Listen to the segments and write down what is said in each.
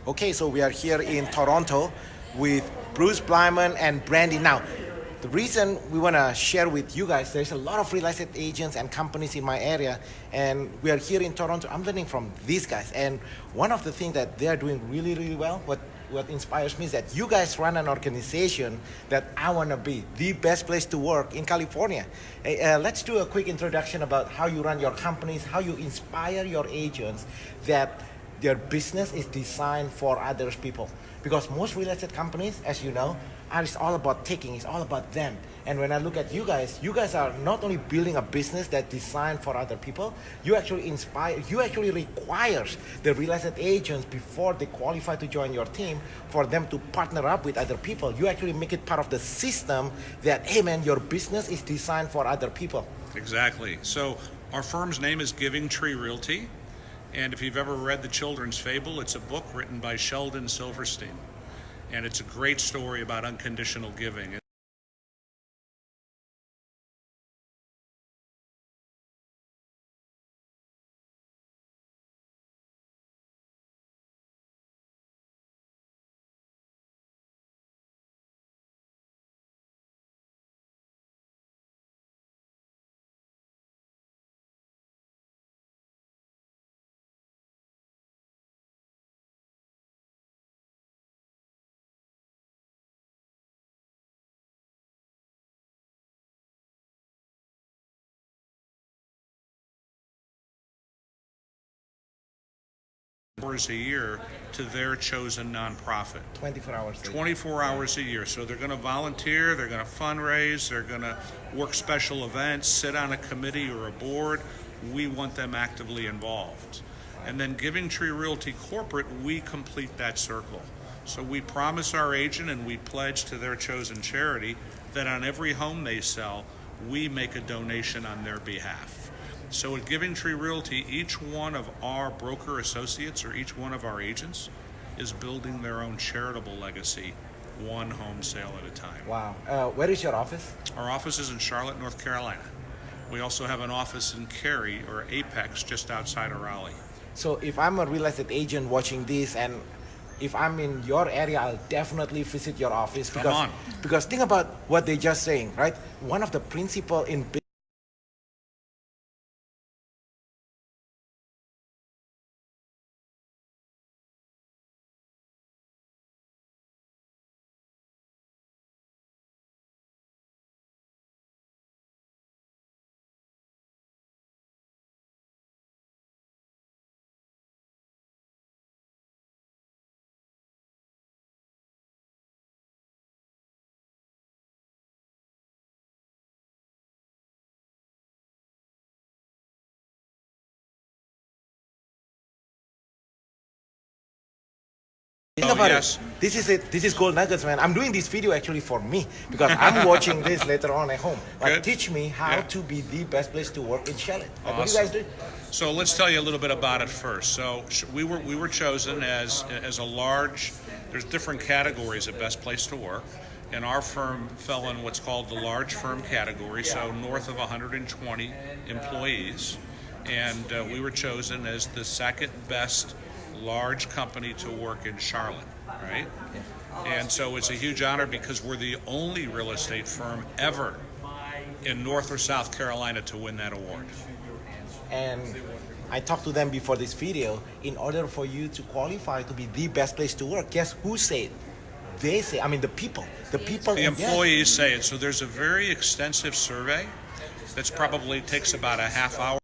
Okay, so we are here in Toronto with Bruce Bleiman and Brandy. Now, the reason we want to share with you guys, there's a lot of real estate agents and companies in my area, and we are here in Toronto. I'm learning from these guys, and one of the things that they are doing really, really well, what inspires me is that you guys run an organization that I want to be the best place to work in California. Hey, let's do a quick introduction about how you run your companies, how you inspire your agents that their business is designed for others people, because most real estate companies, as you know, are it's all about taking, it's all about them. And when I look at you guys are not only building a business that's designed for other people, you actually inspire, you actually requires the real estate agents before they qualify to join your team for them to partner up with other people. You actually make it part of the system that, hey man, your business is designed for other people. Exactly. So our firm's name is Giving Tree Realty. And if you've ever read the children's fable, it's a book written by Sheldon Silverstein. And it's a great story about unconditional giving. Hours a year to their chosen nonprofit. 24 hours a day. 24 hours a year. So they're going to volunteer, they're going to fundraise, they're going to work special events, sit on a committee or a board. We want them actively involved. And then Giving Tree Realty Corporate, we complete that circle. So we promise our agent and we pledge to their chosen charity that on every home they sell, we make a donation on their behalf. So at Giving Tree Realty, each one of our broker associates or each one of our agents is building their own charitable legacy, one home sale at a time. Wow. Where is your office? Our office is in Charlotte, North Carolina. We also have an office in Cary or Apex, just outside of Raleigh. So if I'm a real estate agent watching this, and if I'm in your area, I'll definitely visit your office. Come on. Because think about what they just saying, right? One of the principle in think Oh, about yes. it. This is it. This is gold nuggets, man. I'm doing this video actually for me because I'm watching this later on at home. Like, Good. teach me how Yeah. to be the best place to work in Charlotte. Like, what do you Awesome. guys do? So let's tell you a little bit about it first. So we were chosen as a large. There's different categories of best place to work, and our firm fell in what's called the large firm category. So north of 120 employees, and we were chosen as the second best large company to work in Charlotte. Right. And so it's a huge honor because we're the only real estate firm ever in North or South Carolina to win that award. And I talked to them before this video. In order for you to qualify to be the best place to work, guess who said? They say. I mean, the people. The people. The Yes. employees say it. So there's a very extensive survey that's probably takes about a half hour.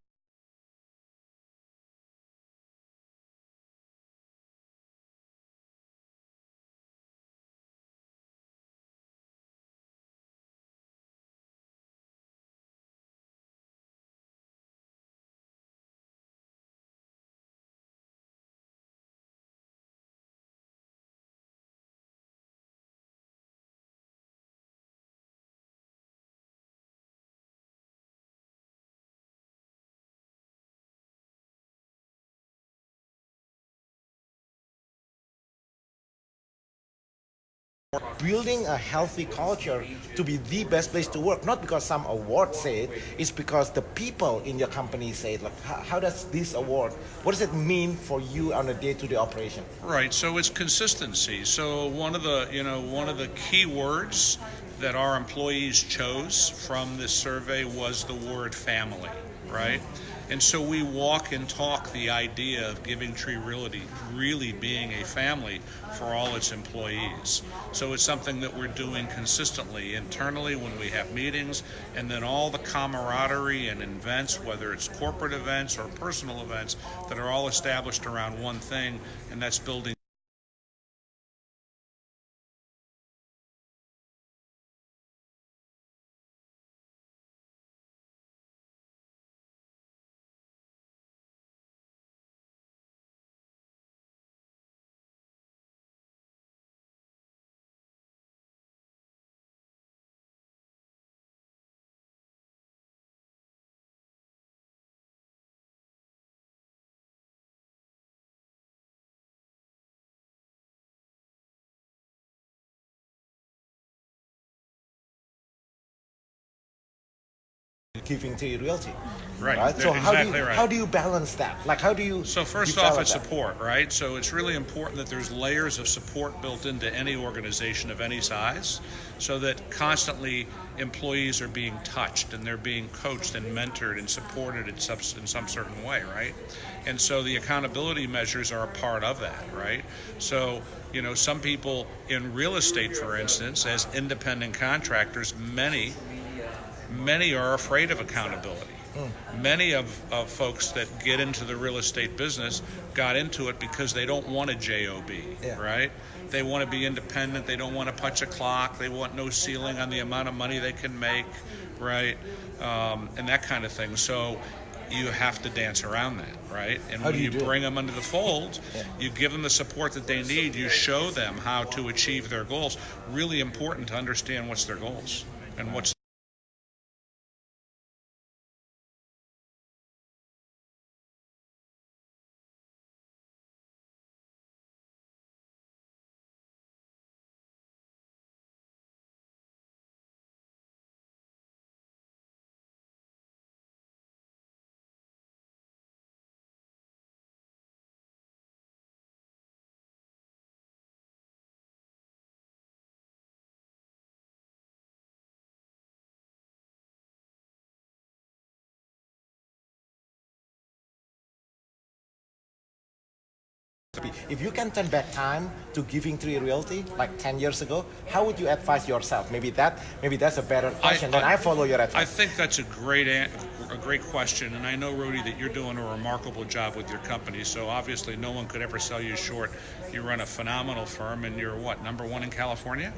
building a healthy culture to be the best place to work, not because some award say it, it's because the people in your company say it. Like, how does this award, what does it mean for you on a day-to-day operation? Right. So it's consistency. So one of the key words that our employees chose from this survey was the word family, right? And so we walk and talk the idea of Giving Tree Realty really being a family for all its employees. So it's something that we're doing consistently internally when we have meetings, and then all the camaraderie and events, whether it's corporate events or personal events, that are all established around one thing, and that's building Giving Tree Realty. right. So Exactly right. how do you balance that? Like, how do you So first develop off, it's that? support, right? So it's really important that there's layers of support built into any organization of any size, so that constantly employees are being touched and they're being coached and mentored and supported in some certain way, right? And so the accountability measures are a part of that, right? So, some people in real estate, for instance, as independent contractors, many are afraid of accountability. Many of folks that get into the real estate business got into it because they don't want a job, right? They want to be independent. They don't want to punch a clock. They want no ceiling on the amount of money they can make, right? And that kind of thing. So you have to dance around that, right? And How when do you you do bring them under the fold, Yeah. you give them the support that they need. You show them how to achieve their goals. Really important to understand what's their goals and what's If you can turn back time to Giving Tree Realty like 10 years ago, how would you advise yourself? Maybe that's a better question. Then I follow your I advice. think that's a great question, and I know, Rudy, that you're doing a remarkable job with your company. So obviously, no one could ever sell you short. You run a phenomenal firm, and you're #1 in California.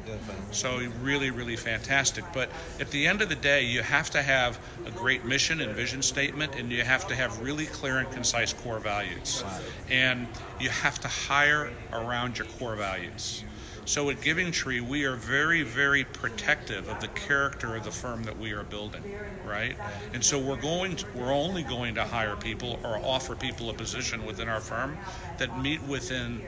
So really, really fantastic. But at the end of the day, you have to have a great mission and vision statement, and you have to have really clear and concise core values. And you have to hire around your core values. So at Giving Tree, we are very, very protective of the character of the firm that we are building, right? And so we're only going to hire people or offer people a position within our firm that meet within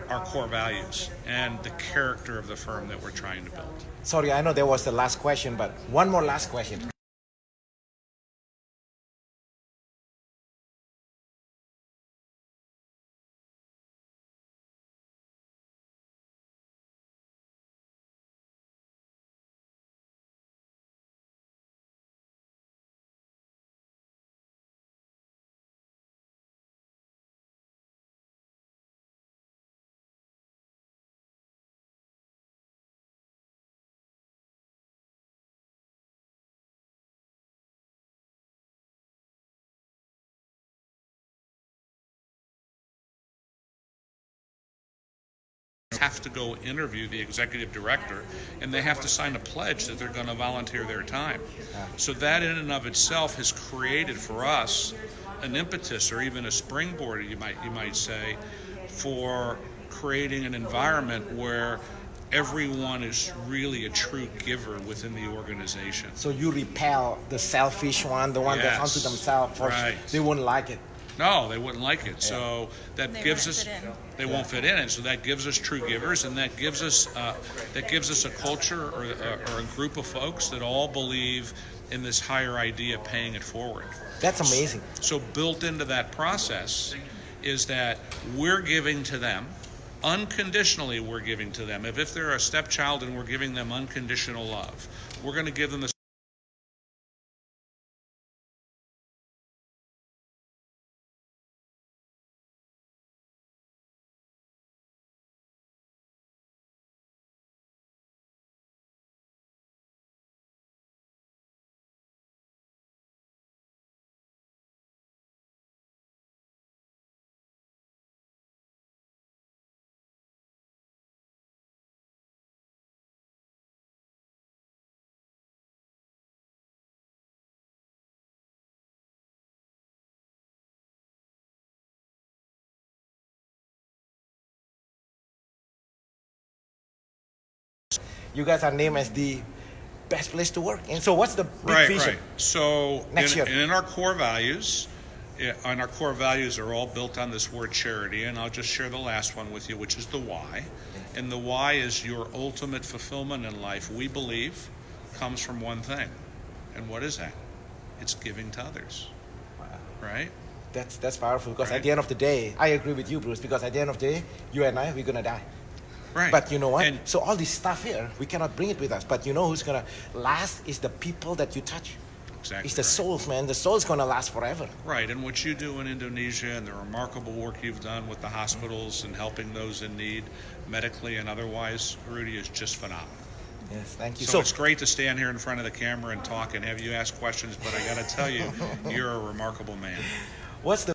our core values and the character of the firm that we're trying to build. Sorry, I know that was the last question, but one more last question. Have to go interview the executive director, and they have to sign a pledge that they're going to volunteer their time. So that in and of itself has created for us an impetus, or even a springboard, you might say, for creating an environment where everyone is really a true giver within the organization. So you repel the selfish one, the one that's Yes. onto themselves. Right. They won't like it. No, they wouldn't like it. So that They gives wouldn't us fit in. they won't fit in, and so that gives us true givers, and that gives us a culture or a group of folks that all believe in this higher idea of paying it forward. That's amazing. So built into that process is that we're giving to them unconditionally. We're giving to them. If they're a stepchild and we're giving them unconditional love, we're going to give them the You guys are named as the best place to work. And so what's the big vision? Right. So Next year. in our core values, and our core values are all built on this word charity, and I'll just share the last one with you, which is the why. And the why is your ultimate fulfillment in life, we believe, comes from one thing. And what is that? It's giving to others. Wow. Right? That's powerful because Right. at the end of the day, I agree with you, Bruce, because at the end of the day, you and I, we're going to die. Right. But you know what? And So all this stuff here, we cannot bring it with us. But you know who's going to last is the people that you touch. exactly It's the right. souls, man. The soul's going to last forever. Right, and what you do in Indonesia and the remarkable work you've done with the hospitals and helping those in need, medically and otherwise, Rudy, is just phenomenal. Yes, thank you. So it's great to stand here in front of the camera and talk and have you ask questions, but I got to tell you, you're a remarkable man. what's the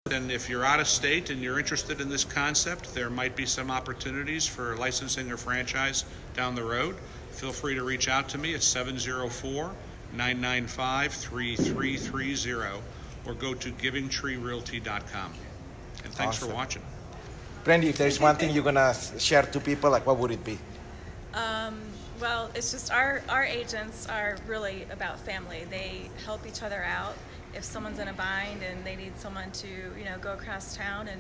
And if you're out of state and you're interested in this concept, there might be some opportunities for licensing or franchise down the road. Feel free to reach out to me at 704-995-3330 or go to givingtreerealty.com. And thanks for Awesome. watching. Brandy, if there's one thing you're going to share to people, like what would it be? Well, it's just our agents are really about family. They help each other out. If someone's in a bind and they need someone to, go across town and